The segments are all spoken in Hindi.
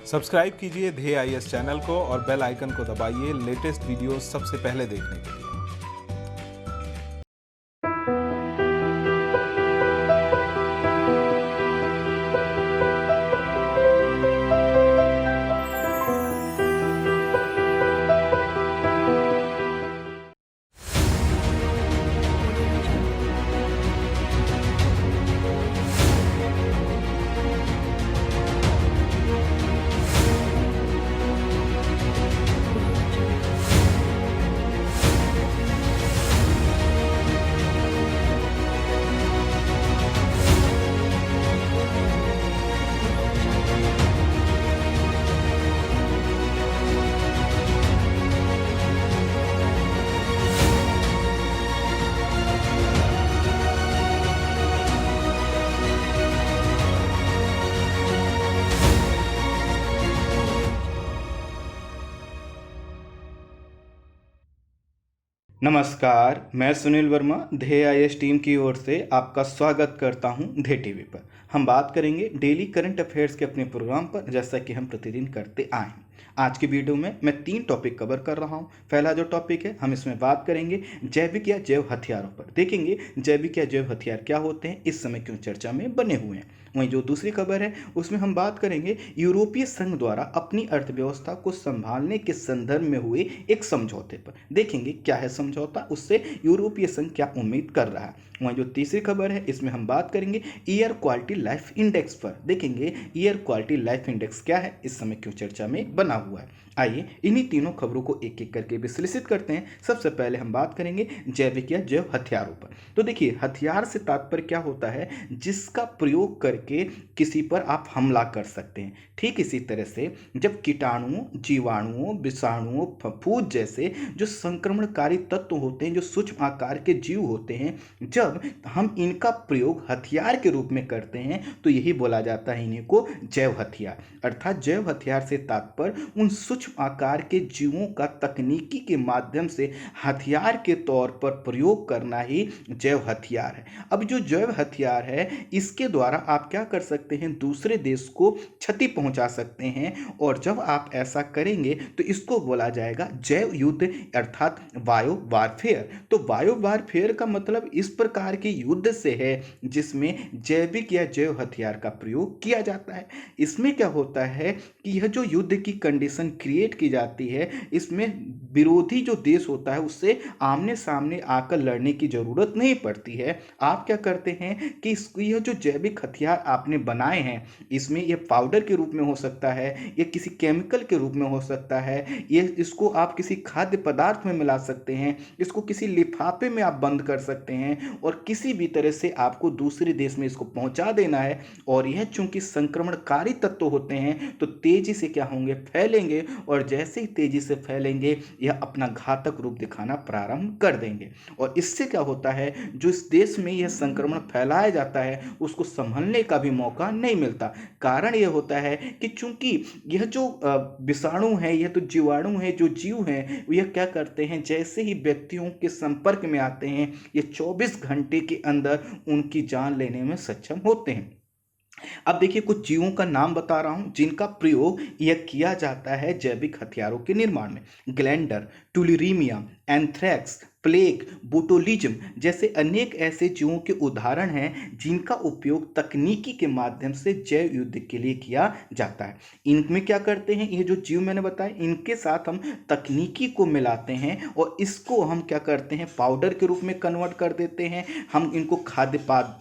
सब्सक्राइब कीजिए ध्येय आईएएस चैनल को और बेल आइकन को दबाइए लेटेस्ट वीडियो सबसे पहले देखने के लिए। नमस्कार, मैं सुनील वर्मा ध्येय आईएएस टीम की ओर से आपका स्वागत करता हूं ध्येय टीवी पर। हम बात करेंगे डेली करंट अफेयर्स के अपने प्रोग्राम पर, जैसा कि हम प्रतिदिन करते आए हैं। आज की वीडियो में मैं 3 टॉपिक कवर कर रहा हूं। पहला जो टॉपिक है, हम इसमें बात करेंगे जैविक या जैव हथियारों पर। देखेंगे जैविक या जैव हथियार क्या होते हैं, इस समय क्यों चर्चा में बने हुए हैं। वहीं जो दूसरी खबर है, उसमें हम बात करेंगे यूरोपीय संघ द्वारा अपनी अर्थव्यवस्था को संभालने के संदर्भ में हुए एक समझौते पर। देखेंगे क्या है समझौता, उससे यूरोपीय संघ क्या उम्मीद कर रहा है। वहीं जो तीसरी खबर है, इसमें हम बात करेंगे एयर क्वालिटी लाइफ इंडेक्स पर। देखेंगे एयर क्वालिटी लाइफ इंडेक्स क्या है, इस समय क्यों चर्चा में बना हुआ है। आइए इन्हीं तीनों खबरों को एक एक करके विश्लेषित करते हैं। सबसे पहले हम बात करेंगे जैविक या जैव हथियारों पर। तो देखिए, हथियार से तात्पर्य क्या होता है, जिसका प्रयोग करके किसी पर आप हमला कर सकते हैं। ठीक इसी तरह से जब कीटाणुओं, जीवाणुओं, विषाणुओं, फफूंद जैसे जो संक्रमणकारी तत्व होते हैं, जो सूक्ष्म आकार के जीव होते हैं, जब हम इनका प्रयोग हथियार के रूप में करते हैं तो यही बोला जाता है इन्हीं को जैव हथियार। अर्थात जैव हथियार से तात्पर्य उन सूक्ष्म आकार के जीवों का तकनीकी के माध्यम से हथियार के तौर पर प्रयोग करना ही जैव हथियार है। अब जो जैव हथियार है, इसके द्वारा आप क्या कर सकते हैं, दूसरे देश को क्षति पहुंचा सकते हैं, और जब आप ऐसा करेंगे तो इसको बोला जाएगा जैव युद्ध, अर्थात बायो वारफेयर। तो बायो वारफेयर का मतलब इस प्रकार के युद्ध से है जिसमें जैविक या जैव हथियार का प्रयोग किया जाता है। इसमें क्या होता है कि यह जो युद्ध की कंडीशन क्रिएट की जाती है, इसमें विरोधी जो देश होता है उससे आमने सामने आकर लड़ने की जरूरत नहीं पड़ती है। आप क्या करते हैं कि यह जो जैविक हथियार आपने बनाए हैं, इसमें यह पाउडर के रूप में हो सकता है, यह किसी केमिकल के रूप में हो सकता है, इसको आप किसी खाद्य पदार्थ में मिला सकते हैं, इसको किसी लिफाफे में आप बंद कर सकते हैं, और किसी भी तरह से आपको दूसरे देश में इसको पहुंचा देना है। और यह चूंकि संक्रमणकारी तत्व होते हैं तो तेजी से क्या होंगे, फैलेंगे, और जैसे ही तेजी से फैलेंगे यह अपना घातक रूप दिखाना प्रारंभ कर देंगे। और इससे क्या होता है, जो इस देश में यह संक्रमण फैलाया जाता है उसको संभलने का भी मौका नहीं मिलता। कारण यह होता है कि चूंकि यह जो विषाणु है, यह तो जीवाणु है, जो जीव हैं, यह क्या करते हैं, जैसे ही व्यक्तियों के संपर्क में आते हैं, ये 24 घंटे के अंदर उनकी जान लेने में सक्षम होते हैं। अब देखिए, कुछ जीवों का नाम बता रहा हूं जिनका प्रयोग यह किया जाता है जैविक हथियारों के निर्माण में। ग्लैंडर, टुलिरीमिया, एंथ्रेक्स, प्लेग, बोटुलिज्म जैसे अनेक ऐसे जीवों के उदाहरण हैं जिनका उपयोग तकनीकी के माध्यम से जैव युद्ध के लिए किया जाता है। इनमें क्या करते हैं, ये जो जीव मैंने बताए, इनके साथ हम तकनीकी को मिलाते हैं और इसको हम क्या करते हैं, पाउडर के रूप में कन्वर्ट कर देते हैं। हम इनको खाद्य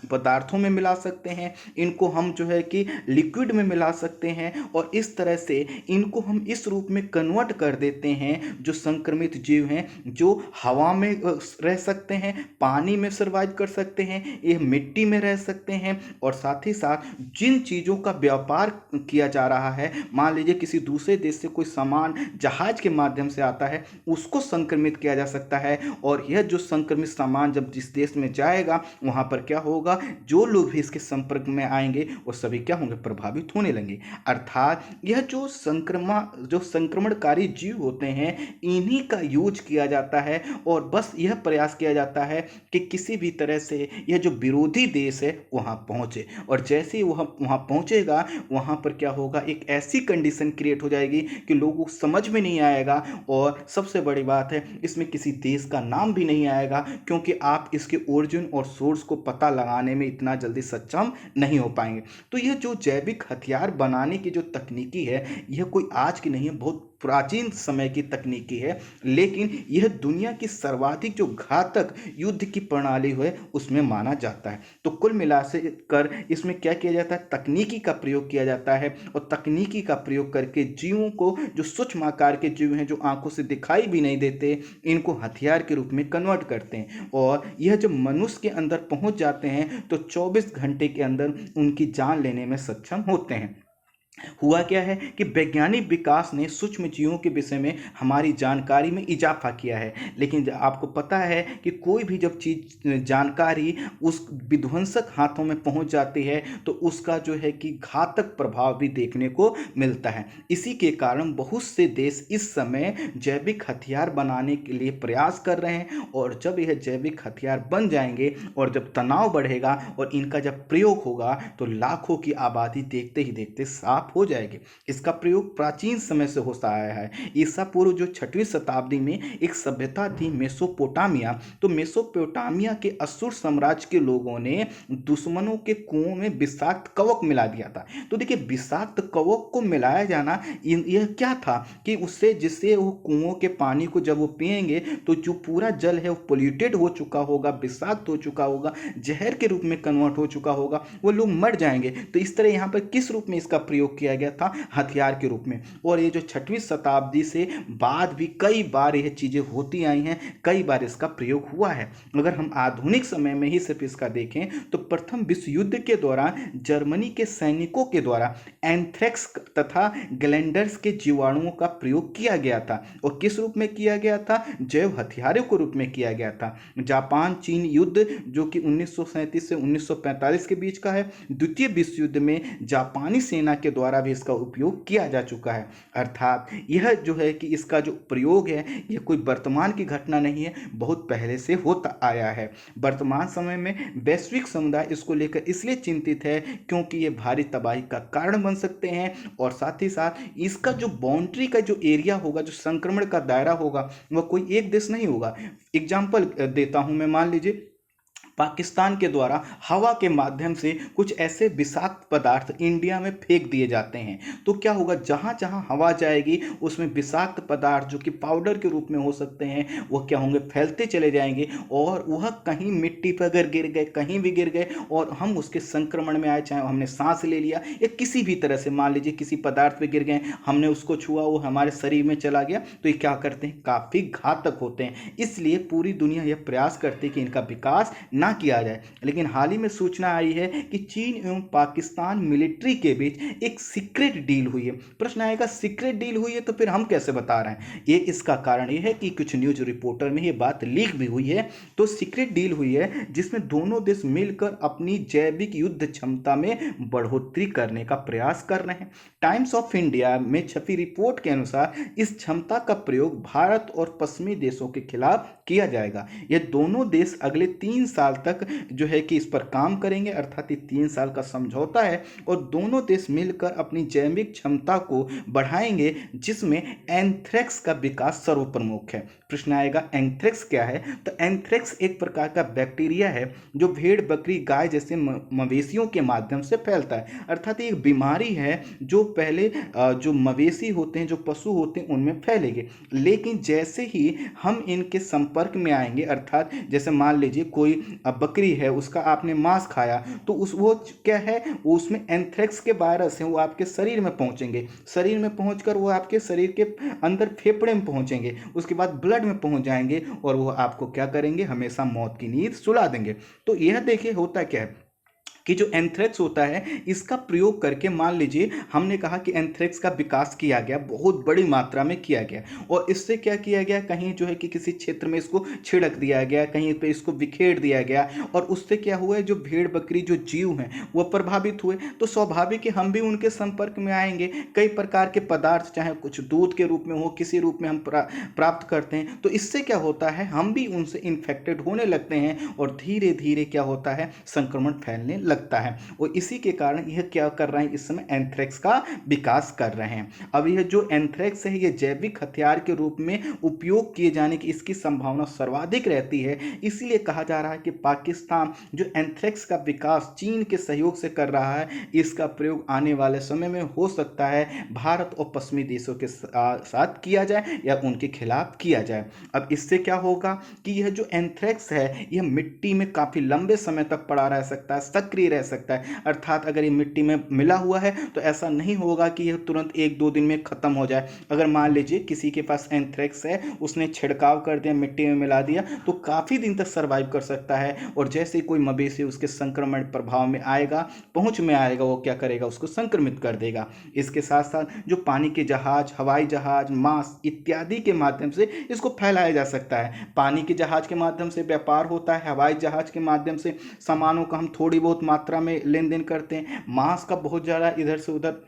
पदार्थों में मिला सकते हैं, इनको हम जो है कि लिक्विड में मिला सकते हैं, और इस तरह से इनको हम इस रूप में कन्वर्ट कर देते हैं जो संक्रमित जीव हैं, जो हवा में रह सकते हैं, पानी में सर्वाइव कर सकते हैं, ये मिट्टी में रह सकते हैं, और साथ ही साथ जिन चीज़ों का व्यापार किया जा रहा है, मान लीजिए किसी दूसरे देश से कोई सामान जहाज के माध्यम से आता है, उसको संक्रमित किया जा सकता है। और यह जो संक्रमित सामान जब जिस देश में जाएगा वहाँ पर क्या होगा, जो लोग भी इसके संपर्क में आएंगे वो सभी क्या होंगे, प्रभावित होने लगेंगे। अर्थात यह जो संक्रमणकारी जीव होते हैं, इन्हीं का यूज किया जाता है, और बस यह प्रयास किया जाता है कि किसी भी तरह से यह जो विरोधी देश है वहाँ पहुँचे, और जैसे ही वह वहाँ पहुँचेगा वहाँ पर क्या होगा, एक ऐसी कंडीशन क्रिएट हो जाएगी कि लोगों को समझ में नहीं आएगा, और सबसे बड़ी बात है इसमें किसी देश का नाम भी नहीं आएगा, क्योंकि आप इसके ओरिजिन और सोर्स को पता लगाने में इतना जल्दी सक्षम नहीं हो पाएंगे। तो यह जो जैविक हथियार बनाने की जो तकनीकी है, यह कोई आज की नहीं है, बहुत प्राचीन समय की तकनीकी है, लेकिन यह दुनिया की सर्वाधिक जो घातक युद्ध की प्रणाली है उसमें माना जाता है। तो कुल मिला से कर इसमें क्या किया जाता है, तकनीकी का प्रयोग किया जाता है, और तकनीकी का प्रयोग करके जीवों को, जो सूक्ष्म आकार के जीव हैं जो आंखों से दिखाई भी नहीं देते, इनको हथियार के रूप में कन्वर्ट करते हैं, और यह जब मनुष्य के अंदर पहुंच जाते हैं तो 24 घंटे के अंदर उनकी जान लेने में सक्षम होते हैं। हुआ क्या है कि वैज्ञानिक विकास ने सूक्ष्म जीवों के विषय में हमारी जानकारी में इजाफा किया है, लेकिन आपको पता है कि कोई भी जब चीज जानकारी उस विध्वंसक हाथों में पहुंच जाती है तो उसका जो है कि घातक प्रभाव भी देखने को मिलता है। इसी के कारण बहुत से देश इस समय जैविक हथियार बनाने के लिए प्रयास कर रहे हैं, और जब यह जैविक हथियार बन जाएंगे और जब तनाव बढ़ेगा और इनका जब प्रयोग होगा तो लाखों की आबादी देखते ही देखते साफ हो जाएगी। इसका प्रयोग प्राचीन समय से होता आया है। ईसा पूर्व जो 6वीं शताब्दी में एक सभ्यता थी मेसोपोटामिया, तो मेसोपोटामिया के असुर साम्राज्य के लोगों ने दुश्मनों के कुओं में विषाक्त कवक मिला दिया था। तो देखिए, विषाक्त कवक को मिलाया जाना यह क्या था कि उससे, जिससे वो कुओं के पानी को जब वो पिएंगे तो जो पूरा जल है वो पोल्यूटेड हो चुका होगा, विषाक्त हो चुका होगा, जहर के रूप में कन्वर्ट हो चुका होगा, वो लोग मर जाएंगे। तो इस तरह यहाँ पर किस रूप में इसका प्रयोग किया गया था, हथियार के रूप में। और ये जो 6वीं शताब्दी से बाद भी कई बार यह चीजें होती आई हैं, कई बार इसका प्रयोग हुआ है। अगर हम आधुनिक समय में ही सिर्फ इसका देखें तो प्रथम विश्व युद्ध के दौरान जर्मनी के सैनिकों के द्वारा एंथ्रेक्स तथा ग्लैंडर्स के जीवाणुओं का प्रयोग किया गया था। और किस रूप में किया गया था, जैव हथियारों के रूप में किया गया था। जापान चीन युद्ध जो कि 1937 से 1945 के बीच का है, द्वितीय विश्व युद्ध में जापानी सेना के द्वारा भी इसका उपयोग किया जा चुका है। अर्थात यह जो है कि इसका जो प्रयोग है यह कोई वर्तमान की घटना नहीं है, बहुत पहले से होता आया है। वर्तमान समय में वैश्विक समुदाय इसको लेकर इसलिए चिंतित है क्योंकि ये भारी तबाही का कारण बन सकते हैं, और साथ ही साथ इसका जो बाउंड्री का जो एरिया होगा, जो संक्रमण का दायरा होगा, वह कोई एक देश नहीं होगा। एग्जाम्पल देता हूं मैं, मान लीजिए पाकिस्तान के द्वारा हवा के माध्यम से कुछ ऐसे विषाक्त पदार्थ इंडिया में फेंक दिए जाते हैं, तो क्या होगा, जहां जहां हवा जाएगी उसमें विषाक्त पदार्थ जो कि पाउडर के रूप में हो सकते हैं वह क्या होंगे, फैलते चले जाएंगे, और वह कहीं मिट्टी पर अगर गिर गए, कहीं भी गिर गए और हम उसके संक्रमण में आए, चाहे हमने सांस ले लिया या किसी भी तरह से, मान लीजिए किसी पदार्थ पे गिर गए, हमने उसको छुआ, वो हमारे शरीर में चला गया, तो ये क्या करते हैं, काफी घातक होते हैं। इसलिए पूरी दुनिया यह प्रयास करती है कि इनका विकास ना किया जाए। लेकिन हाल ही में सूचना आई है कि चीन एवं पाकिस्तान मिलिट्री के बीच एक सीक्रेट डील हुई है। प्रश्न आएगा, सीक्रेट डील हुई है तो फिर हम कैसे बता रहे हैं? ये इसका कारण ये है कि कुछ न्यूज रिपोर्टर में ये बात लीक भी हुई है। तो सीक्रेट डील हुई है जिसमें दोनों देश मिलकर अपनी जैविक युद्ध क्षमता में बढ़ोतरी करने का प्रयास कर रहे हैं। टाइम्स ऑफ इंडिया में छपी रिपोर्ट के अनुसार इस क्षमता का प्रयोग भारत और पश्चिमी देशों के खिलाफ किया जाएगा। ये दोनों देश अगले 3 साल तक जो है कि इस पर काम करेंगे, अर्थात ये 3 साल का समझौता है, और दोनों देश मिलकर अपनी जैविक क्षमता को बढ़ाएंगे, जिसमें एंथ्रेक्स का विकास सर्वप्रमुख है। प्रश्न आएगा, एंथ्रेक्स क्या है? तो एंथ्रेक्स एक प्रकार का बैक्टीरिया है जो भेड़, बकरी, गाय जैसे मवेशियों के माध्यम से फैलता है। अर्थात एक बीमारी है जो पहले जो मवेशी होते हैं, जो पशु होते हैं, उनमें फैलेगी, लेकिन जैसे ही हम इनके संपर्क में आएंगे, अर्थात जैसे मान लीजिए कोई बकरी है, उसका आपने मांस खाया, तो वो क्या है, उसमें एंथ्रेक्स के वायरस हैं, वो आपके शरीर में पहुंचेंगे, शरीर में पहुंचकर वो आपके शरीर के अंदर फेफड़े में पहुंचेंगे, उसके बाद ब्लड में पहुंच जाएंगे, और वो आपको क्या करेंगे, हमेशा मौत की नींद सुला देंगे। तो यह देखिए होता क्या है, कि जो एंथ्रेक्स होता है इसका प्रयोग करके, मान लीजिए हमने कहा कि एंथ्रेक्स का विकास किया गया, बहुत बड़ी मात्रा में किया गया, और इससे क्या किया गया, कहीं जो है कि किसी क्षेत्र में इसको छिड़क दिया गया, कहीं पे इसको बिखेर दिया गया, और उससे क्या हुआ है, जो भेड़ बकरी जो जीव हैं वो प्रभावित हुए। तो स्वाभाविक है हम भी उनके संपर्क में आएंगे। कई प्रकार के पदार्थ, चाहे कुछ दूध के रूप में हो, किसी रूप में हम प्राप्त करते हैं, तो इससे क्या होता है, हम भी उनसे इन्फेक्टेड होने लगते हैं और धीरे धीरे क्या होता है, संक्रमण फैलने लगता है। और इसी के कारण यह क्या कर रहे हैं, इस समय एंथ्रेक्स का विकास कर रहे हैं। अब यह जो एंथ्रेक्स है, यह जैविक हथियार के रूप में उपयोग किए जाने की इसकी संभावना सर्वाधिक रहती है। इसीलिए कहा जा रहा है कि पाकिस्तान जो एंथ्रेक्स का विकास चीन के सहयोग से कर रहा है, इसका प्रयोग आने वाले समय में हो सकता है भारत और पश्चिमी देशों के साथ किया जाए या उनके खिलाफ किया जाए। अब इससे क्या होगा कि यह जो एंथ्रेक्स है यह मिट्टी में काफ़ी लंबे समय तक पड़ा रह सकता है, सक्रिय रह सकता है। अर्थात अगर ये मिट्टी में मिला हुआ है तो ऐसा नहीं होगा कि यह तुरंत 1-2 दिन में ख़त्म हो जाए। अगर मान लीजिए किसी के पास एंथ्रेक्स है, उसने छिड़काव कर दिया, मिट्टी में मिला दिया, तो काफ़ी दिन तक सर्वाइव कर सकता है। और जैसे कोई मवेशी उसके संक्रमण प्रभाव में आएगा, पहुँच में आएगा, वो क्या करेगा, उसको संक्रमित कर देगा। इसके साथ साथ जो पानी के जहाज, हवाई जहाज, मांस इत्यादि के माध्यम से इसको फैलाया जा सकता है। पानी के जहाज के माध्यम से व्यापार होता है, हवाई जहाज के माध्यम से सामानों का हम थोड़ी बहुत मात्रा में लेन देन करते हैं, मांस का बहुत ज़्यादा इधर से उधर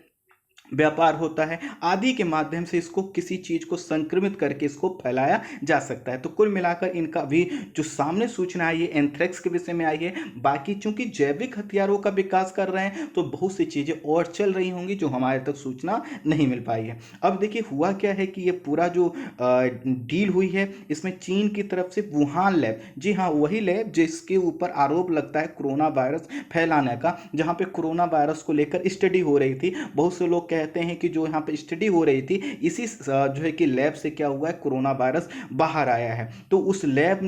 व्यापार होता है, आदि के माध्यम से इसको किसी चीज़ को संक्रमित करके इसको फैलाया जा सकता है। तो कुल मिलाकर इनका भी जो सामने सूचना आई है एंथ्रेक्स के विषय में आई है। बाकी चूंकि जैविक हथियारों का विकास कर रहे हैं तो बहुत सी चीज़ें और चल रही होंगी जो हमारे तक सूचना नहीं मिल पाई है। अब देखिए हुआ क्या है कि ये पूरा जो डील हुई है इसमें चीन की तरफ से वुहान लैब, जी हाँ वही लैब जिसके ऊपर आरोप लगता है कोरोना वायरस फैलाने का, जहाँ पे कोरोना वायरस को लेकर स्टडी हो रही थी। बहुत से लोग कहते हैं कि जो यहाँ पे स्टडी हो रही थी इसी जो है कि लैब से क्या हुआ है, कोरोना वायरस बाहर आया है। तो उस लैब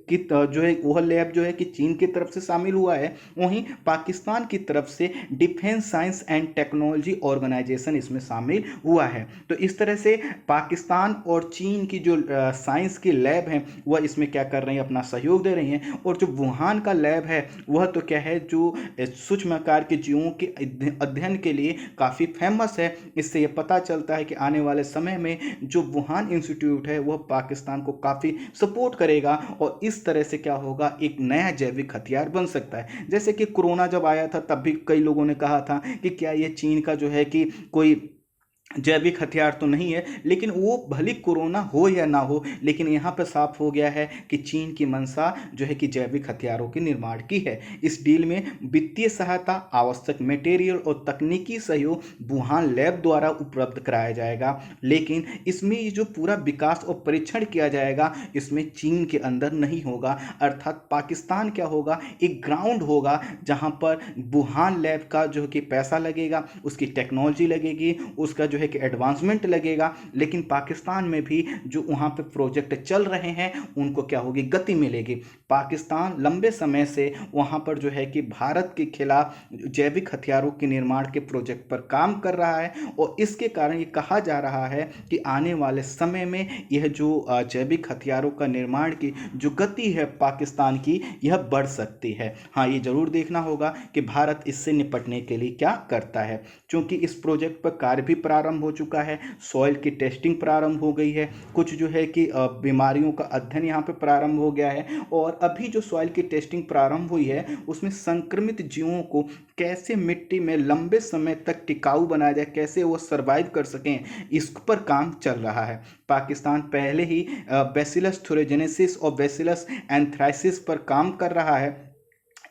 की जो है वह लैब जो है कि चीन की तरफ से शामिल हुआ है, वहीं पाकिस्तान की तरफ से defence science and technology organisation इसमें शामिल हुआ है। तो इस तरह से पाकिस्तान और चीन की जो साइंस की लैब है वह इसमें क्या कर रही है, अपना सहयोग दे रही हैं। और जो वुहान का लैब है वह तो क्या है, जो सूक्ष्म आकार के जीवों के अध्ययन के लिए काफ़ी फेमस है। इससे यह पता चलता है कि आने वाले समय में जो वुहान इंस्टीट्यूट है वह पाकिस्तान को काफ़ी सपोर्ट करेगा और इस तरह से क्या होगा, एक नया जैविक हथियार बन सकता है। जैसे कि कोरोना जब आया था तब भी कई लोगों ने कहा था कि क्या ये चीन का जो है कि कोई जैविक हथियार तो नहीं है, लेकिन वो भले कोरोना हो या ना हो, लेकिन यहाँ पर साफ हो गया है कि चीन की मंशा जो है कि जैविक हथियारों के निर्माण की है। इस डील में वित्तीय सहायता, आवश्यक मटेरियल और तकनीकी सहयोग वुहान लैब द्वारा उपलब्ध कराया जाएगा, लेकिन इसमें ये जो पूरा विकास और परीक्षण किया जाएगा इसमें चीन के अंदर नहीं होगा। अर्थात पाकिस्तान क्या होगा, एक ग्राउंड होगा जहाँ पर वुहान लैब का जो कि पैसा लगेगा, उसकी टेक्नोलॉजी लगेगी, उसका जो है कि एडवांसमेंट लगेगा, लेकिन पाकिस्तान में भी जो वहाँ पे प्रोजेक्ट चल रहे हैं उनको क्या होगी, गति मिलेगी। पाकिस्तान लंबे समय से वहाँ पर जो है कि भारत के खिलाफ जैविक हथियारों के निर्माण के प्रोजेक्ट पर काम कर रहा है और इसके कारण ये कहा जा रहा है कि आने वाले समय में यह जो जैविक हथियारों का निर्माण की जो गति है पाकिस्तान की, यह बढ़ सकती है। हाँ, ये जरूर देखना होगा कि भारत इससे निपटने के लिए क्या करता है, क्योंकि इस प्रोजेक्ट पर कार्य भी प्रारंभ हो चुका है, सॉइल की टेस्टिंग प्रारंभ हो गई है, कुछ जो है कि बीमारियों का अध्ययन यहाँ पे प्रारंभ हो गया है और अभी जो सॉइल की टेस्टिंग प्रारंभ हुई है उसमें संक्रमित जीवों को कैसे मिट्टी में लंबे समय तक टिकाऊ बनाया जाए, कैसे वो सर्वाइव कर सकें, इस पर काम चल रहा है। पाकिस्तान पहले ही बैसिलस थुरोजेनेसिस और बैसिलस एंथ्राइसिस पर काम कर रहा है।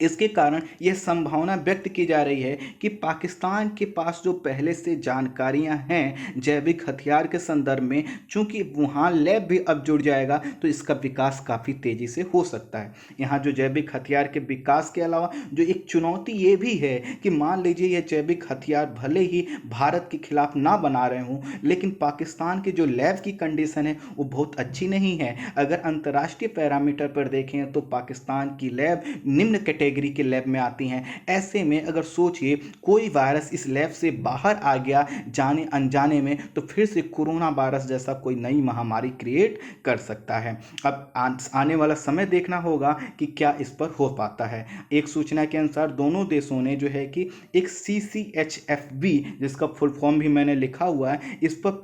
इसके कारण यह संभावना व्यक्त की जा रही है कि पाकिस्तान के पास जो पहले से जानकारियां हैं जैविक हथियार के संदर्भ में, चूंकि वुहान लैब भी अब जुड़ जाएगा तो इसका विकास काफ़ी तेज़ी से हो सकता है। यहाँ जो जैविक हथियार के विकास के अलावा जो एक चुनौती ये भी है कि मान लीजिए यह जैविक हथियार भले ही भारत के खिलाफ ना बना रहे हों, लेकिन पाकिस्तान की जो लैब की कंडीशन है वो बहुत अच्छी नहीं है। अगर अंतर्राष्ट्रीय पैरामीटर पर देखें तो पाकिस्तान की लैब निम्न कैटेगरी कैटेगरी के लैब में आती हैं। ऐसे में अगर सोचिए कोई वायरस इस लैब से बाहर आ गया जाने अनजाने में, तो फिर से कोरोना वायरस जैसा कोई नई महामारी क्रिएट कर सकता है। अब आने वाला समय देखना होगा कि क्या इस पर हो पाता है। एक सूचना के अनुसार दोनों देशों ने जो है कि एक CCHFB, जिसका फुल फॉर्म भी मैंने लिखा हुआ है, इस पर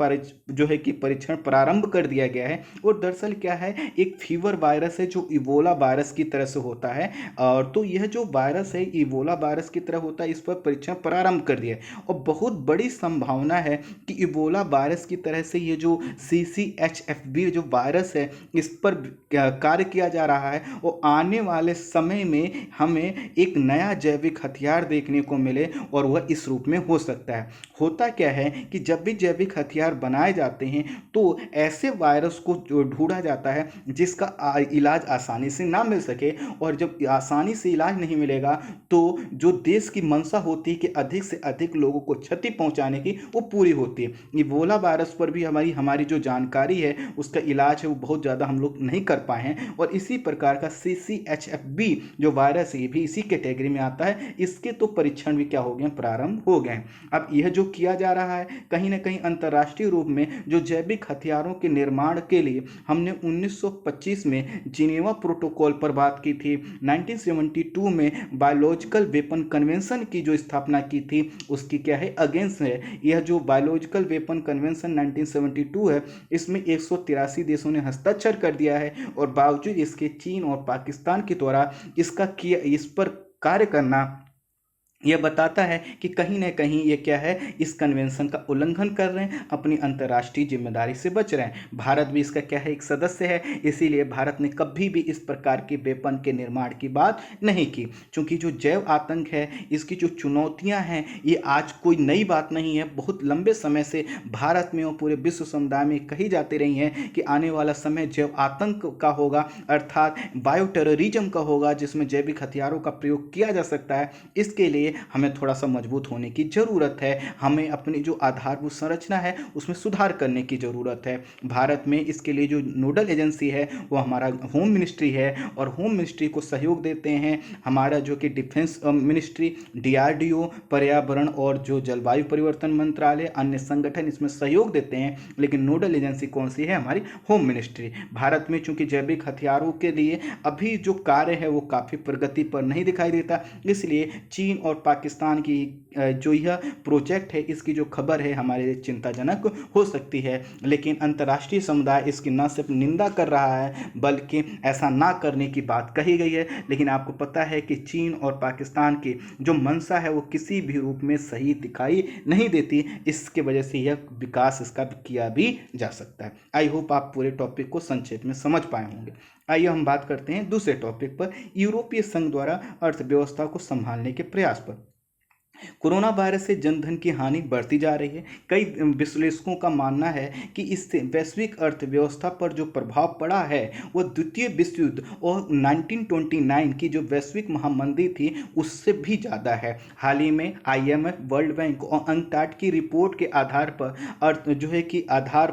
जो है कि परीक्षण प्रारंभ कर दिया गया है। और दरअसल क्या है, एक फीवर वायरस है जो इबोला वायरस की तरह से होता है। और तो यह जो वायरस है इबोला वायरस की तरह होता है, इस पर परीक्षण प्रारंभ कर दिया है। और बहुत बड़ी संभावना है कि इबोला वायरस की तरह से ये जो CCHFB जो वायरस है, इस पर कार्य किया जा रहा है। और आने वाले समय में हमें एक नया जैविक हथियार देखने को मिले, और वह इस रूप में हो सकता है। होता क्या है कि जब भी जैविक हथियार बनाए जाते हैं तो ऐसे वायरस को ढूंढा जाता है जिसका इलाज आसानी से ना मिल सके। और जब आसानी से इलाज नहीं मिलेगा तो जो देश की मंशा होती है कि अधिक से अधिक लोगों को क्षति पहुंचाने की, वो पूरी होती है। इबोला वायरस पर भी हमारी जो जानकारी है, उसका इलाज है वो बहुत ज़्यादा हम लोग नहीं कर पाए हैं। और इसी प्रकार का CCHFB जो वायरस है, ये भी इसी कैटेगरी में आता है। इसके तो परीक्षण भी क्या हो गए, प्रारंभ हो गए। अब यह जो किया जा रहा है, कहीं ना कहीं अंतर्राष्ट्रीय रूप में जो जैविक हथियारों के निर्माण के लिए हमने 1925 में जिनेवा प्रोटोकॉल पर बात की थी, 1972 में बायोलॉजिकल वेपन कन्वेंशन की जो स्थापना की थी, उसकी क्या है, अगेंस्ट है। यह जो बायोलॉजिकल वेपन कन्वेंशन 1972 है, इसमें 183 देशों ने हस्ताक्षर कर दिया है। और बावजूद इसके चीन और पाकिस्तान के द्वारा इस पर कार्य करना, यह बताता है कि कहीं ना कहीं ये क्या है, इस कन्वेंशन का उल्लंघन कर रहे हैं, अपनी अंतर्राष्ट्रीय जिम्मेदारी से बच रहे हैं। भारत भी इसका क्या है, एक सदस्य है। इसीलिए भारत ने कभी भी इस प्रकार के वेपन के निर्माण की बात नहीं की। क्योंकि जो जैव आतंक है, इसकी जो चुनौतियां हैं, ये आज कोई नई बात नहीं है। बहुत लंबे समय से भारत में और पूरे विश्व समुदाय में कही जाती रही हैं कि आने वाला समय जैव आतंक का होगा, अर्थात बायो टेररिज्म का होगा, जिसमें जैविक हथियारों का प्रयोग किया जा सकता है। इसके लिए हमें थोड़ा सा मजबूत होने की ज़रूरत है। हमें अपनी जो आधारभूत संरचना है उसमें सुधार करने की ज़रूरत है। भारत में इसके लिए जो नोडल एजेंसी है वो हमारा होम मिनिस्ट्री है, और होम मिनिस्ट्री को सहयोग देते हैं हमारा जो कि डिफेंस मिनिस्ट्री, DRDO, पर्यावरण और जो जलवायु परिवर्तन मंत्रालय, अन्य संगठन इसमें सहयोग देते हैं। लेकिन नोडल एजेंसी कौन सी है, हमारी होम मिनिस्ट्री। भारत में चूंकि जैविक हथियारों के लिए अभी जो कार्य है वो काफ़ी प्रगति पर नहीं दिखाई देता, इसलिए चीन और पाकिस्तान की जो यह प्रोजेक्ट है, इसकी जो खबर है हमारे लिए चिंताजनक हो सकती है। लेकिन अंतर्राष्ट्रीय समुदाय इसकी न सिर्फ निंदा कर रहा है, बल्कि ऐसा ना करने की बात कही गई है। लेकिन आपको पता है कि चीन और पाकिस्तान की जो मंशा है वो किसी भी रूप में सही दिखाई नहीं देती। इसके वजह से यह विकास इसका किया भी जा सकता है। आई होप आप पूरे टॉपिक को संक्षेप में समझ पाए होंगे। आइए हम बात करते हैं दूसरे टॉपिक पर, यूरोपीय संघ द्वारा अर्थव्यवस्था को संभालने के प्रयास पर। कोरोना वायरस से जनधन की हानि बढ़ती जा रही है। कई विश्लेषकों का मानना है कि इससे वैश्विक अर्थव्यवस्था पर जो प्रभाव पड़ा है वह द्वितीय विश्व युद्ध और 1929 की जो वैश्विक महामंदी थी उससे भी ज़्यादा है। हाल ही में IMF, वर्ल्ड बैंक और UNCTAD की रिपोर्ट के आधार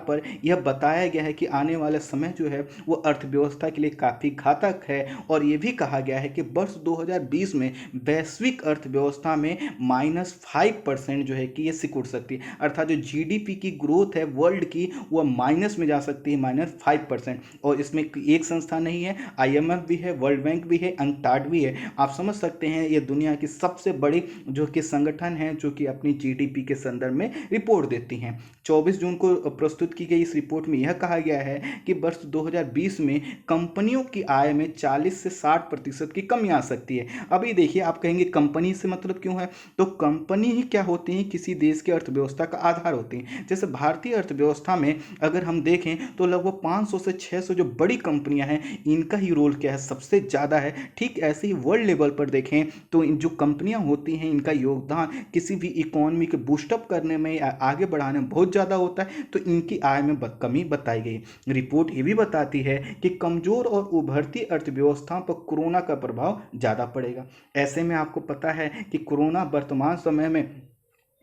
पर यह बताया गया है कि आने वाला समय जो है वो अर्थव्यवस्था के लिए काफ़ी घातक है। और ये भी कहा गया है कि वर्ष 2020 में वैश्विक अर्थव्यवस्था में -5% जो है कि ये सिकुड़ सकती है। अर्थात जो GDP की ग्रोथ है वर्ल्ड की, वह माइनस में जा सकती है, -5%। और इसमें एक संस्था नहीं है, IMF भी है, वर्ल्ड बैंक भी है, UNCTAD भी है। आप समझ सकते हैं ये दुनिया की सबसे बड़ी जो कि संगठन है जो कि अपनी GDP के संदर्भ में रिपोर्ट देती हैं। 24 जून को प्रस्तुत की गई इस रिपोर्ट में यह कहा गया है कि वर्ष 2020 में कंपनियों की आय में 40 से 60% की कमी आ सकती है। अभी देखिए, आप कहेंगे कंपनी से मतलब क्यों है, तो कंपनी ही क्या होती हैं, किसी देश की अर्थव्यवस्था का आधार होती हैं। जैसे भारतीय अर्थव्यवस्था में अगर हम देखें तो लगभग 500 से 600 जो बड़ी कंपनियां हैं, इनका ही रोल क्या है, सबसे ज़्यादा है। ठीक ऐसे ही वर्ल्ड लेवल पर देखें तो इन जो कंपनियां होती हैं, इनका योगदान किसी भी इकोनॉमी के बूस्टअप करने में, आगे बढ़ाने में बहुत ज़्यादा होता है। तो इनकी आय में कमी बताई गई। रिपोर्ट ये भी बताती है कि कमज़ोर और उभरती अर्थव्यवस्थाओं पर कोरोना का प्रभाव ज़्यादा पड़ेगा। ऐसे में आपको पता है कि कोरोना वर्तमान समय में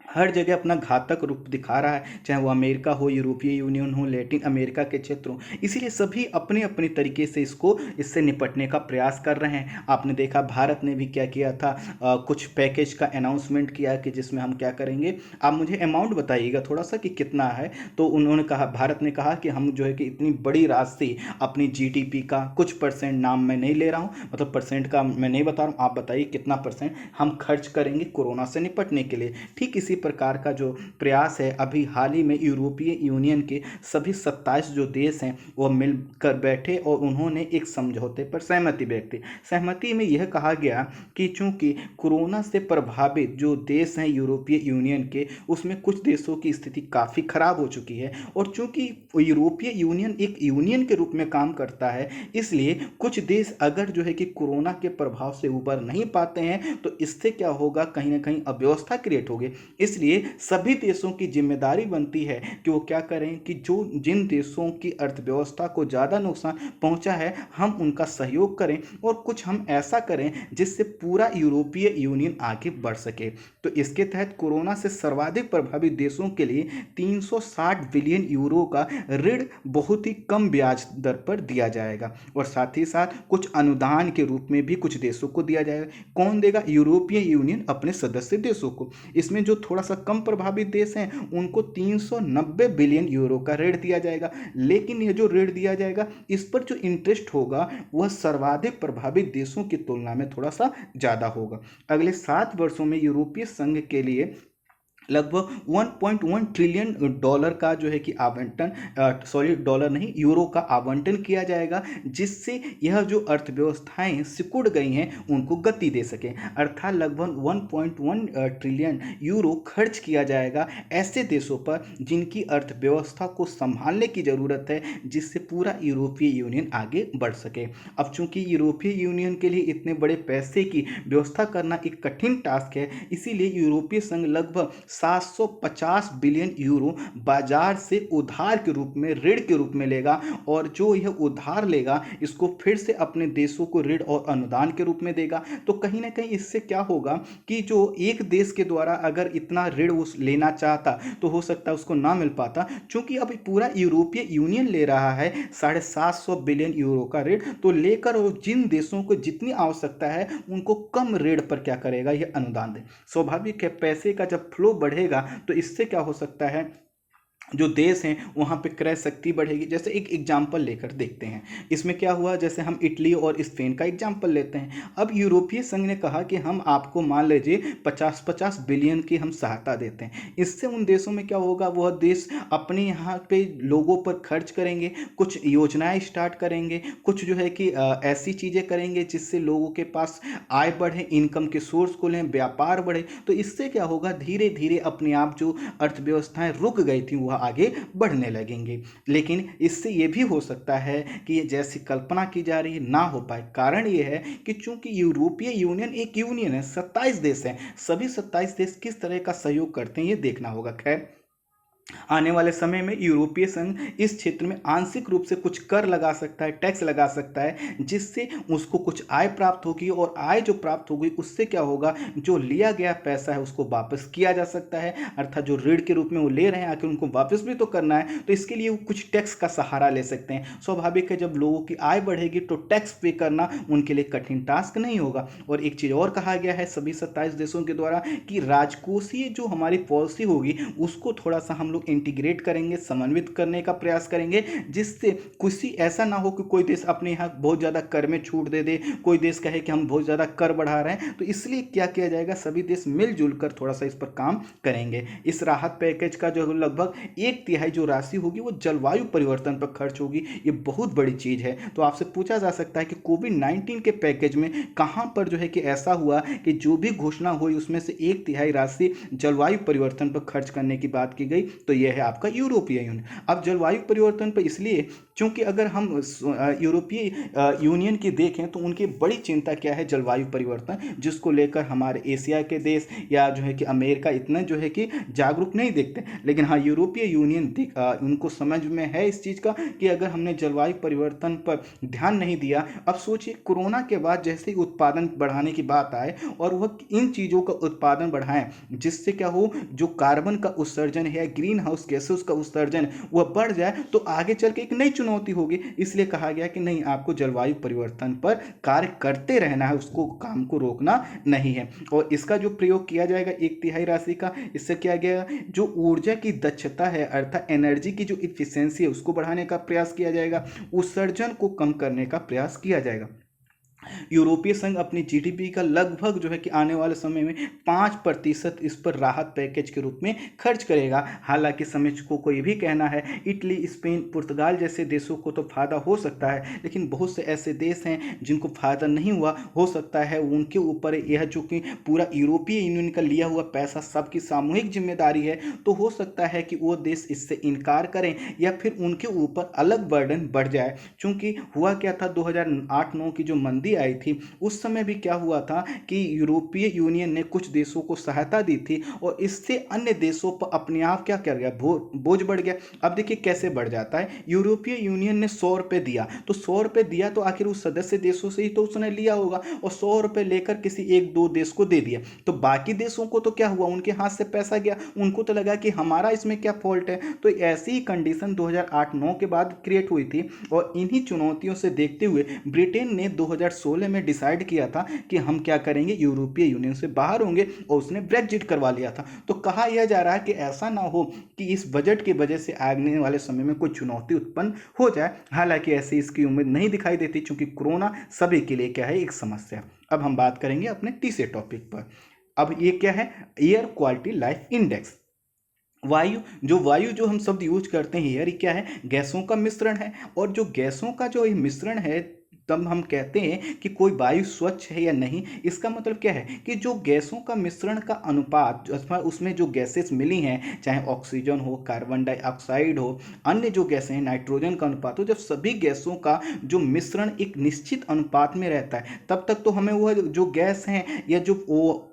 हर जगह अपना घातक रूप दिखा रहा है, चाहे वो अमेरिका हो, यूरोपीय यूनियन हो, लैटिन अमेरिका के क्षेत्र हो। इसीलिए सभी अपने अपने तरीके से इससे निपटने का प्रयास कर रहे हैं। आपने देखा भारत ने भी क्या किया था, कुछ पैकेज का अनाउंसमेंट किया कि जिसमें हम क्या करेंगे, आप मुझे अमाउंट बताइएगा थोड़ा सा कि कितना है। तो उन्होंने कहा, भारत ने कहा कि हम जो है कि इतनी बड़ी राशि अपनी जीडीपी का कुछ परसेंट, नाम मैं नहीं ले रहा हूँ, मतलब परसेंट का मैं नहीं बता रहा हूँ, आप बताइए कितना परसेंट हम खर्च करेंगे कोरोना से निपटने के लिए। ठीक इसी प्रकार का जो प्रयास है, अभी हाल ही में यूरोपीय यूनियन के सभी 27 जो देश हैं वो मिलकर बैठे और उन्होंने एक समझौते पर सहमति व्यक्त। सहमति में यह कहा गया कि चूंकि कोरोना से प्रभावित जो देश हैं यूरोपीय यूनियन के, उसमें कुछ देशों की स्थिति काफ़ी खराब हो चुकी है, और चूंकि यूरोपीय यूनियन एक यूनियन के रूप में काम करता है, इसलिए कुछ देश अगर जो है कि कोरोना के प्रभाव से उबर नहीं पाते हैं तो इससे क्या होगा, कहीं ना कहीं अव्यवस्था क्रिएट होगी। इसलिए सभी देशों की जिम्मेदारी बनती है कि वो क्या करें कि जिन देशों की अर्थव्यवस्था को ज़्यादा नुकसान पहुंचा है हम उनका सहयोग करें, और कुछ हम ऐसा करें जिससे पूरा यूरोपीय यूनियन आगे बढ़ सके। तो इसके तहत कोरोना से सर्वाधिक प्रभावित देशों के लिए 360 बिलियन यूरो का ऋण बहुत ही कम ब्याज दर पर दिया जाएगा, और साथ ही साथ कुछ अनुदान के रूप में भी कुछ देशों को दिया जाएगा। कौन देगा? यूरोपीय यूनियन अपने सदस्य देशों को। इसमें जो थोड़ा सा कम प्रभावित देश हैं उनको 390 बिलियन यूरो का ऋण दिया जाएगा, लेकिन यह जो ऋण दिया जाएगा इस पर जो इंटरेस्ट होगा वह सर्वाधिक प्रभावित देशों की तुलना में थोड़ा सा ज़्यादा होगा। अगले 7 वर्षों में यूरोपीय संघ के लिए लगभग 1.1 ट्रिलियन डॉलर का जो है कि आवंटन, सॉरी डॉलर नहीं, यूरो का आवंटन किया जाएगा, जिससे यह जो अर्थव्यवस्थाएं सिकुड़ गई हैं उनको गति दे सके। अर्थात लगभग 1.1 ट्रिलियन यूरो खर्च किया जाएगा ऐसे देशों पर जिनकी अर्थव्यवस्था को संभालने की ज़रूरत है, जिससे पूरा यूरोपीय यूनियन आगे बढ़ सके। अब चूंकि यूरोपीय यूनियन के लिए इतने बड़े पैसे की व्यवस्था करना एक कठिन टास्क है, इसीलिए यूरोपीय संघ लगभग 750 बिलियन यूरो बाजार से उधार के रूप में, ऋण के रूप में लेगा, और जो यह उधार लेगा इसको फिर से अपने देशों को ऋण और अनुदान के रूप में देगा। तो कहीं ना कहीं इससे क्या होगा कि जो एक देश के द्वारा अगर इतना ऋण उस लेना चाहता तो हो सकता है उसको ना मिल पाता, क्योंकि अभी पूरा यूरोपीय यूनियन ले रहा है 750 बिलियन यूरो का ऋण, तो लेकर जिन देशों को जितनी आवश्यकता है उनको कम ऋण पर क्या करेगा, यह अनुदान दे। स्वाभाविक है, पैसे का जब फ्लो बढ़ेगा तो इससे क्या हो सकता है, जो देश हैं वहाँ पे क्रय शक्ति बढ़ेगी। जैसे एक एग्जाम्पल लेकर देखते हैं, इसमें क्या हुआ, जैसे हम इटली और स्पेन का एग्जाम्पल लेते हैं। अब यूरोपीय संघ ने कहा कि हम आपको मान लीजिए 50-50 बिलियन की हम सहायता देते हैं। इससे उन देशों में क्या होगा, वह देश अपने यहाँ पे लोगों पर खर्च करेंगे, कुछ योजनाएं स्टार्ट करेंगे, कुछ जो है कि ऐसी चीज़ें करेंगे जिससे लोगों के पास आय बढ़े, इनकम के सोर्स को लें, व्यापार बढ़े। तो इससे क्या होगा, धीरे धीरे अपने आप जो अर्थव्यवस्थाएं रुक गई थी वह आगे बढ़ने लगेंगे। लेकिन इससे ये भी हो सकता है कि ये जैसी कल्पना की जा रही है ना हो पाए। कारण ये है कि चूंकि यूरोपीय यूनियन एक यूनियन है, 27 देश हैं, सभी 27 देश किस तरह का सहयोग करते हैं ये देखना होगा। खैर, आने वाले समय में यूरोपीय संघ इस क्षेत्र में आंशिक रूप से कुछ कर लगा सकता है, टैक्स लगा सकता है, जिससे उसको कुछ आय प्राप्त होगी, और आय जो प्राप्त होगी उससे क्या होगा, जो लिया गया पैसा है उसको वापस किया जा सकता है। अर्थात जो ऋण के रूप में वो ले रहे हैं आखिर उनको वापस भी तो करना है, तो इसके लिए वो कुछ टैक्स का सहारा ले सकते हैं। स्वाभाविक है, जब लोगों की आय बढ़ेगी तो टैक्स पे करना उनके लिए कठिन टास्क नहीं होगा। और एक चीज़ और कहा गया है सभी 27 देशों के द्वारा कि राजकोषीय जो हमारी पॉलिसी होगी उसको थोड़ा सा हम इंटीग्रेट करेंगे, समन्वित करने का प्रयास करेंगे, जिससे कुछ ऐसा ना हो कि कोई देश अपने यहाँ बहुत ज़्यादा कर में छूट दे दे, कोई देश कहे कि हम बहुत ज़्यादा कर बढ़ा रहे हैं। तो इसलिए क्या किया जाएगा, सभी देश मिलजुल कर थोड़ा सा इस पर काम करेंगे। इस राहत पैकेज का जो लगभग 1/3 जो राशि होगी वो जलवायु परिवर्तन पर खर्च होगी। ये बहुत बड़ी चीज़ है। तो आपसे पूछा जा सकता है कि कोविड-19 के पैकेज में कहाँ पर जो है कि ऐसा हुआ कि जो भी घोषणा हुई उसमें से 1/3 राशि जलवायु परिवर्तन पर खर्च करने की बात की गई। तो यह है आपका यूरोपीय यूनियन। अब जलवायु परिवर्तन पर इसलिए क्योंकि अगर हम यूरोपीय यूनियन की देखें तो उनकी बड़ी चिंता क्या है, जलवायु परिवर्तन, जिसको लेकर हमारे एशिया के देश या जो है कि अमेरिका इतना जो है कि जागरूक नहीं दिखते। लेकिन हाँ, यूरोपीय यूनियन उनको समझ में है इस चीज़ का कि अगर हमने जलवायु परिवर्तन पर ध्यान नहीं दिया। अब सोचिए कोरोना के बाद जैसे ही उत्पादन बढ़ाने की बात आए और वह इन चीज़ों का उत्पादन बढ़ाएं जिससे क्या हो, जो कार्बन का उत्सर्जन है, ग्रीन हाउस गैसेस का उत्सर्जन वह बढ़ जाए तो आगे चल के एक नई चुनौती होगी। इसलिए कहा गया कि नहीं, आपको जलवायु परिवर्तन पर कार्य करते रहना है, उसको काम को रोकना नहीं है। और इसका जो प्रयोग किया जाएगा 1/3 राशि का, इससे क्या गया, जो ऊर्जा की दक्षता है अर्थात एनर्जी की जो इफिशियंसी है उसको बढ़ाने का प्रयास किया जाएगा, उत्सर्जन को कम करने का प्रयास किया जाएगा। यूरोपीय संघ अपनी जीडीपी का लगभग जो है कि आने वाले समय में 5% इस पर राहत पैकेज के रूप में खर्च करेगा। हालांकि समीक्षकों को ये भी कहना है इटली, स्पेन, पुर्तगाल जैसे देशों को तो फायदा हो सकता है, लेकिन बहुत से ऐसे देश हैं जिनको फायदा नहीं हुआ, हो सकता है उनके ऊपर यह चूंकि पूरा यूरोपीय यूनियन का लिया हुआ पैसा सबकी सामूहिक जिम्मेदारी है, तो हो सकता है कि वो देश इससे इनकार करें या फिर उनके ऊपर अलग बर्डन बढ़ जाए। चूंकि हुआ क्या था, 2008-9 की जो मंदी आई थी उस समय भी क्या हुआ था कि यूरोपीय यूनियन ने कुछ देशों को सहायता दी थी और इससे अन्य देशों पर अपने आप क्या कर गया, बोझ बढ़ गया। अब देखिए कैसे बढ़ जाता है, यूरोपीय यूनियन ने 100 रुपये दिया, तो 100 रुपये दिया तो आखिर उस सदस्य देशों से ही तो उसने लिया होगा और 100 रुपये लेकर किसी 1-2 देश को दे दिया, तो बाकी देशों को तो क्या हुआ, उनके हाथ से पैसा गया, उनको तो लगा कि हमारा इसमें क्या फॉल्ट है। तो ऐसी ही कंडीशन 2008-9 के बाद क्रिएट हुई थी और इन्हीं चुनौतियों से देखते हुए ब्रिटेन ने 2016 में डिसाइड किया था कि हम क्या करेंगे, यूरोपीय यूनियन से बाहर होंगे और उसने ब्रेक्जिट करवा लिया था। तो कहा यह जा रहा है कि ऐसा ना हो कि इस बजट की वजह से आने वाले समय में कोई चुनौती उत्पन्न हो जाए। हालांकि ऐसी इसकी उम्मीद नहीं दिखाई देती क्योंकि कोरोना सभी के लिए क्या है, एक समस्या। अब हम बात करेंगे अपने तीसरे टॉपिक पर। अब ये क्या है, एयर क्वालिटी लाइफ इंडेक्स। वायु जो हम शब्द यूज करते हैं एयर, क्या है, गैसों का मिश्रण है और जो गैसों का जो मिश्रण है तब हम कहते हैं कि कोई वायु स्वच्छ है या नहीं। इसका मतलब क्या है कि जो गैसों का मिश्रण का अनुपात, उसमें जो गैसेस मिली हैं, चाहे ऑक्सीजन हो, कार्बन डाइऑक्साइड हो, अन्य जो गैसें हैं, नाइट्रोजन का अनुपात हो, जब सभी गैसों का जो मिश्रण एक निश्चित अनुपात में रहता है तब तक तो हमें वह जो गैस है या जो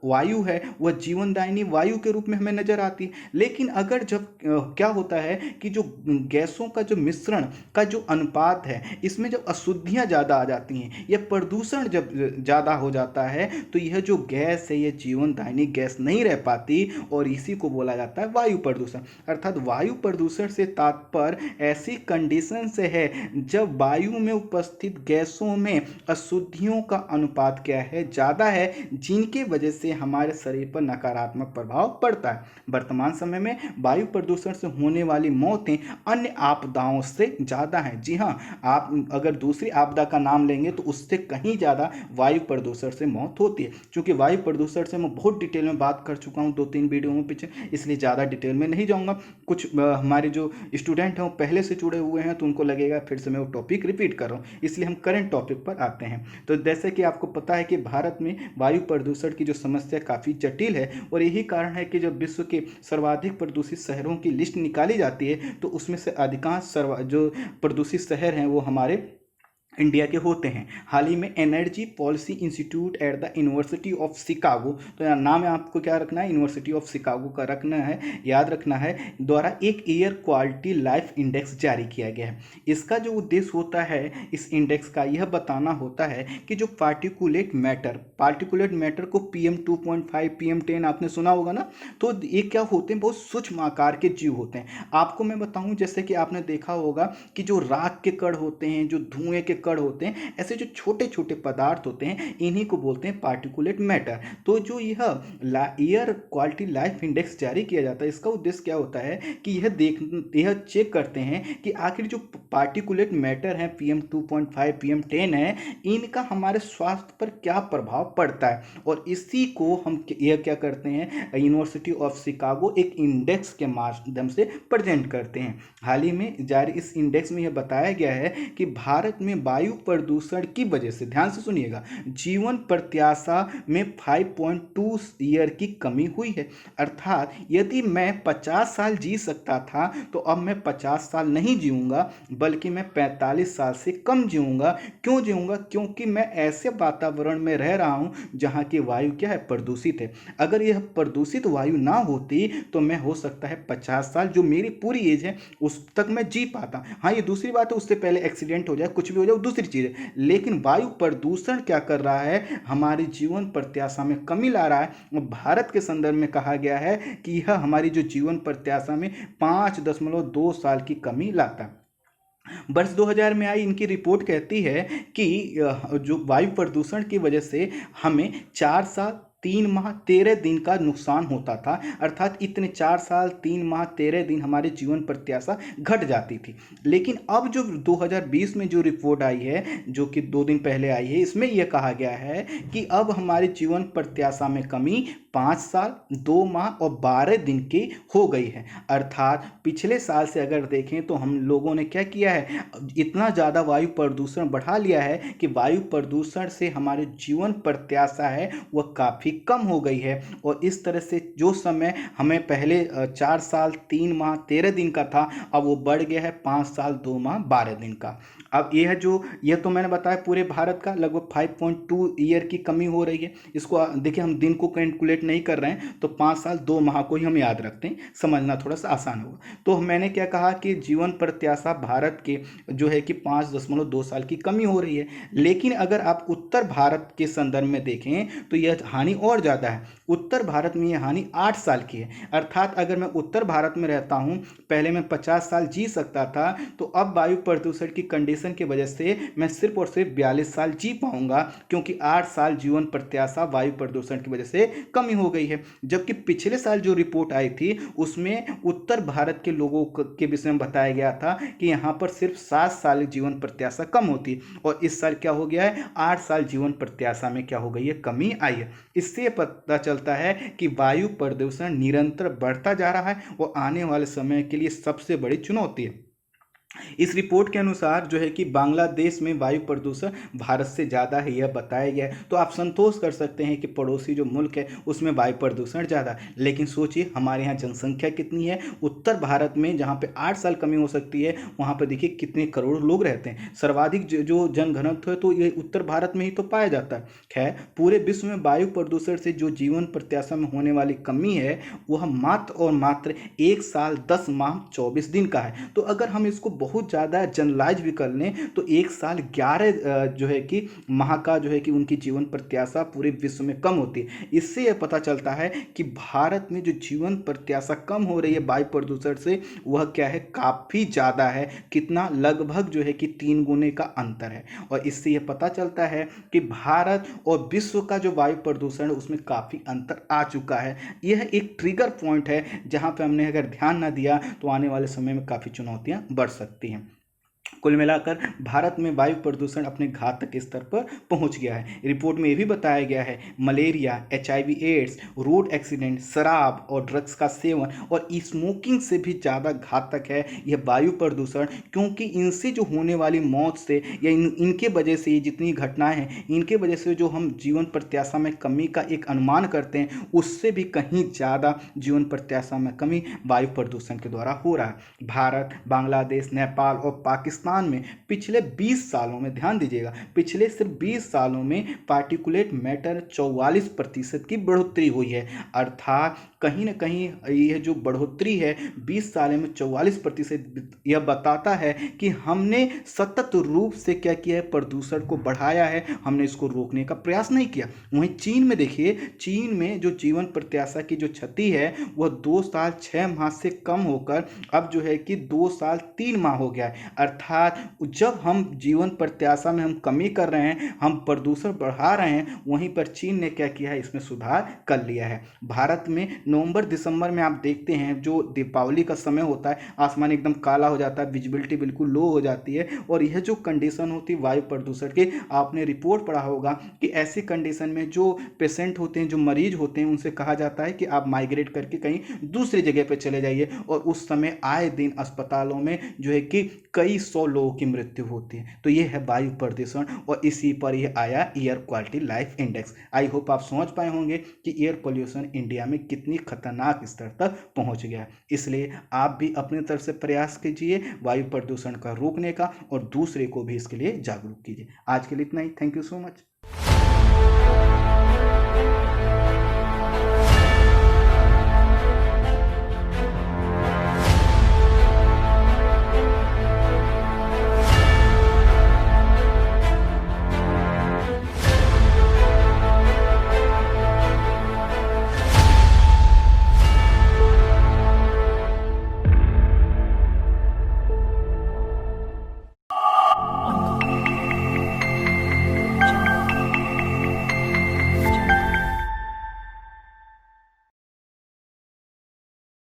वायु है वह जीवनदायिनी वायु के रूप में हमें नजर आती है। लेकिन अगर जब क्या होता है कि जो गैसों का जो मिश्रण का जो अनुपात है, इसमें जब अशुद्धियां ज़्यादा जाती हैं या प्रदूषण जब ज़्यादा हो जाता है तो यह जो गैस है यह जीवनदायिनी गैस नहीं रह पाती और इसी को बोला जाता है वायु प्रदूषण। अर्थात वायु प्रदूषण से तात्पर्य ऐसी कंडीशन से है जब वायु में उपस्थित गैसों में अशुद्धियों का अनुपात क्या है, ज़्यादा है, जिनके वजह से हमारे शरीर पर नकारात्मक प्रभाव पड़ता है। वर्तमान समय में वायु प्रदूषण से होने वाली मौतें अन्य आपदाओं से ज़्यादा हैं। जी हाँ, आप अगर दूसरी आपदा का नाम लेंगे तो उससे कहीं ज़्यादा वायु प्रदूषण से मौत होती है। क्योंकि वायु प्रदूषण से मैं बहुत डिटेल में बात कर चुका हूँ 2-3 वीडियो में पीछे, इसलिए ज़्यादा डिटेल में नहीं जाऊँगा। कुछ हमारे जो स्टूडेंट हैं वो पहले से जुड़े हुए हैं तो उनको लगेगा फिर से मैं वो टॉपिक रिपीट कर रहा हूँ, इसलिए हम करंट टॉपिक पर आते हैं। तो जैसे कि आपको पता है कि भारत में वायु प्रदूषण की जो समस्या काफ़ी जटिल है और यही कारण है कि जब विश्व के सर्वाधिक प्रदूषित शहरों की लिस्ट निकाली जाती है तो उसमें से अधिकांश जो प्रदूषित शहर हैं वो हमारे इंडिया के होते हैं। हाल ही में energy policy institute at the university of Chicago, तो यहाँ नाम है आपको क्या रखना है, यूनिवर्सिटी ऑफ शिकागो का रखना है, याद रखना है, द्वारा एक एयर क्वालिटी लाइफ इंडेक्स जारी किया गया है। इसका जो उद्देश्य होता है इस इंडेक्स का, यह बताना होता है कि जो पार्टिकुलेट मैटर को PM2.5 PM10 आपने सुना होगा ना, तो ये क्या होते हैं, बहुत सूक्ष्म आकार के जीव होते हैं। आपको मैं बताऊं, जैसे कि आपने देखा होगा कि जो राख के कण होते हैं, जो धुएं के कण होते हैं, ऐसे जो छोटे छोटे पदार्थ होते हैं इन्हीं को बोलते हैं पार्टिकुलेट मैटर। तो जो यह एयर क्वालिटी लाइफ इंडेक्स जारी किया जाता है, इसका उद्देश्य क्या होता है कि यह चेक करते हैं कि आखिर जो पार्टिकुलेट मैटर है PM2.5 PM10 है, इनका हमारे स्वास्थ्य पर क्या प्रभाव पड़ता है। और इसी को हम यह क्या करते हैं, यूनिवर्सिटी ऑफ शिकागो एक इंडेक्स के माध्यम से प्रेजेंट करते हैं। हाल ही में जारी इस इंडेक्स में यह बताया गया है कि भारत में वायु प्रदूषण की वजह से, ध्यान से सुनिएगा, जीवन प्रत्याशा में 5.2 ईयर की कमी हुई है। अर्थात यदि मैं 50 साल जी सकता था तो अब मैं 50 साल नहीं जीऊंगा, बल्कि मैं 45 साल से कम जीऊंगा। क्यों जीऊंगा? क्योंकि मैं ऐसे वातावरण में रह रहा हूं जहां की वायु क्या है, प्रदूषित है। अगर यह प्रदूषित वायु ना होती तो मैं हो सकता है 50 साल, जो मेरी पूरी एज है, उस तक मैं जी पाता। हाँ, ये दूसरी बात है, उससे पहले एक्सीडेंट हो जाए, कुछ भी हो जाए, दूसरी चीज़ है। लेकिन वायु प्रदूषण क्या कर रहा है, हमारी जीवन प्रत्याशा में कमी ला रहा है। भारत के संदर्भ में कहा गया है कि यह हमारी जो जीवन प्रत्याशा में 5.2 साल की कमी लाता है। वर्ष 2000 में आई इनकी रिपोर्ट कहती है कि जो वायु प्रदूषण की वजह से हमें 4 साल 3 माह 13 दिन का नुकसान होता था। अर्थात इतने 4 साल 3 माह 13 दिन हमारे जीवन प्रत्याशा घट जाती थी। लेकिन अब जो 2020 में जो रिपोर्ट आई है, जो कि 2 दिन पहले आई है, इसमें यह कहा गया है कि अब हमारे जीवन प्रत्याशा में कमी 5 साल 2 माह और 12 दिन की हो गई है। अर्थात पिछले साल से अगर देखें तो हम लोगों ने क्या किया है, इतना ज़्यादा वायु प्रदूषण बढ़ा लिया है कि वायु प्रदूषण से हमारे जीवन प्रत्याशा है वह काफ़ी कम हो गई है। और इस तरह से जो समय हमें पहले 4 साल 3 माह 13 दिन का था, अब वो बढ़ गया है 5 साल 2 माह 12 दिन का। अब यह तो मैंने बताया पूरे भारत का लगभग 5.2 ईयर की कमी हो रही है। इसको देखिए, हम दिन को कैलकुलेट नहीं कर रहे हैं, तो 5 साल 2 माह को ही हम याद रखते हैं, समझना थोड़ा सा आसान होगा। तो मैंने क्या कहा कि जीवन प्रत्याशा भारत के जो है कि 5.2 साल की कमी हो रही है। लेकिन अगर आप उत्तर भारत के संदर्भ में देखें तो यह हानि और ज़्यादा है। उत्तर भारत में यह हानि 8 साल की है। अर्थात अगर मैं उत्तर भारत में रहता हूँ, पहले मैं 50 साल जी सकता था, तो अब वायु प्रदूषण की कंडीशन की वजह से मैं सिर्फ और सिर्फ 42 साल जी पाऊंगा, क्योंकि 8 साल जीवन प्रत्याशा वायु प्रदूषण की वजह से कमी हो गई है। जबकि पिछले साल जो रिपोर्ट आई थी उसमें उत्तर भारत के लोगों के विषय में बताया गया था कि यहाँ पर सिर्फ 7 साल जीवन प्रत्याशा कम होती है, और इस साल क्या हो गया है, 8 साल जीवन प्रत्याशा में क्या हो गई है, कमी आई है। इससे पता चलता है कि वायु प्रदूषण निरंतर बढ़ता जा रहा है और आने वाले समय के लिए सबसे बड़ी चुनौती है। इस रिपोर्ट के अनुसार जो है कि बांग्लादेश में वायु प्रदूषण भारत से ज़्यादा है, यह बताया गया है। तो आप संतोष कर सकते हैं कि पड़ोसी जो मुल्क है उसमें वायु प्रदूषण ज़्यादा है। लेकिन सोचिए हमारे यहाँ जनसंख्या कितनी है। उत्तर भारत में जहाँ पे 8 साल कमी हो सकती है, वहाँ पर देखिए कितने करोड़ लोग रहते हैं। सर्वाधिक जो जनघनत्व है तो ये उत्तर भारत में ही तो पाया जाता है। खैर, पूरे विश्व में वायु प्रदूषण से जो जीवन प्रत्याशा में होने वाली कमी है वह मात्र और मात्र 1 साल 10 माह 24 दिन का है। तो अगर हम इसको बहुत ज़्यादा जनरलाइज भी कर लें तो 1 साल 11 जो है कि माह का जो है कि उनकी जीवन प्रत्याशा पूरे विश्व में कम होती है। इससे यह पता चलता है कि भारत में जो जीवन प्रत्याशा कम हो रही है वायु प्रदूषण से, वह क्या है, काफ़ी ज़्यादा है। कितना, लगभग जो है कि 3 गुने का अंतर है। और इससे यह पता चलता है कि भारत और विश्व का जो वायु प्रदूषण है उसमें काफ़ी अंतर आ चुका है। यह एक ट्रिगर पॉइंट है जहाँ पे हमने अगर ध्यान ना दिया तो आने वाले समय में काफ़ी चुनौतियाँ बढ़ सकती हैं। कुल मिलाकर भारत में वायु प्रदूषण अपने घातक स्तर पर पहुंच गया है। रिपोर्ट में यह भी बताया गया है malaria, HIV AIDS, road accident, शराब और ड्रग्स का सेवन और स्मोकिंग से भी ज़्यादा घातक है यह वायु प्रदूषण, क्योंकि इनसे जो होने वाली मौत से या इनके वजह से जितनी घटनाएं हैं, इनके वजह से जो हम जीवन प्रत्याशा में कमी का एक अनुमान करते हैं उससे भी कहीं ज़्यादा जीवन प्रत्याशा में कमी वायु प्रदूषण के द्वारा हो रहा है। भारत, बांग्लादेश, नेपाल और पाकिस्तान में पिछले 20 सालों में, ध्यान दीजिएगा, पिछले सिर्फ 20 सालों में पार्टिकुलेट मैटर 44% की बढ़ोतरी हुई है। अर्थात कहीं ना कहीं यह जो बढ़ोतरी है 20 सालों में 44%, यह बताता है कि हमने सतत रूप से क्या किया है, प्रदूषण को बढ़ाया है, हमने इसको रोकने का प्रयास नहीं किया। वहीं चीन में देखिए, चीन में जो जीवन प्रत्याशा की जो क्षति है वह 2 साल 6 माह से कम होकर अब जो है कि 2 साल 3 माह हो गया है। अर्थात जब हम जीवन प्रत्याशा में हम कमी कर रहे हैं, हम प्रदूषण बढ़ा रहे हैं, वहीं पर चीन ने क्या किया है, इसमें सुधार कर लिया है। भारत में नवंबर दिसंबर में आप देखते हैं जो दीपावली का समय होता है, आसमान एकदम काला हो जाता है, विजिबिलिटी बिल्कुल लो हो जाती है, और यह जो कंडीशन होती है वायु प्रदूषण की, आपने रिपोर्ट पढ़ा होगा कि ऐसी कंडीशन में जो पेशेंट होते हैं, जो मरीज होते हैं, उनसे कहा जाता है कि आप माइग्रेट करके कहीं दूसरी जगह पर चले जाइए, और उस समय आए दिन अस्पतालों में जो है कि कई सौ लोगों की मृत्यु होती है। तो ये है वायु प्रदूषण, और इसी पर यह आया air quality life index. I hope आप समझ पाए होंगे कि एयर पोल्यूशन इंडिया में कितनी खतरनाक स्तर तक पहुंच गया है। इसलिए आप भी अपनी तरफ से प्रयास कीजिए वायु प्रदूषण का रोकने का, और दूसरे को भी इसके लिए जागरूक कीजिए। आज के लिए इतना ही। Thank you so much.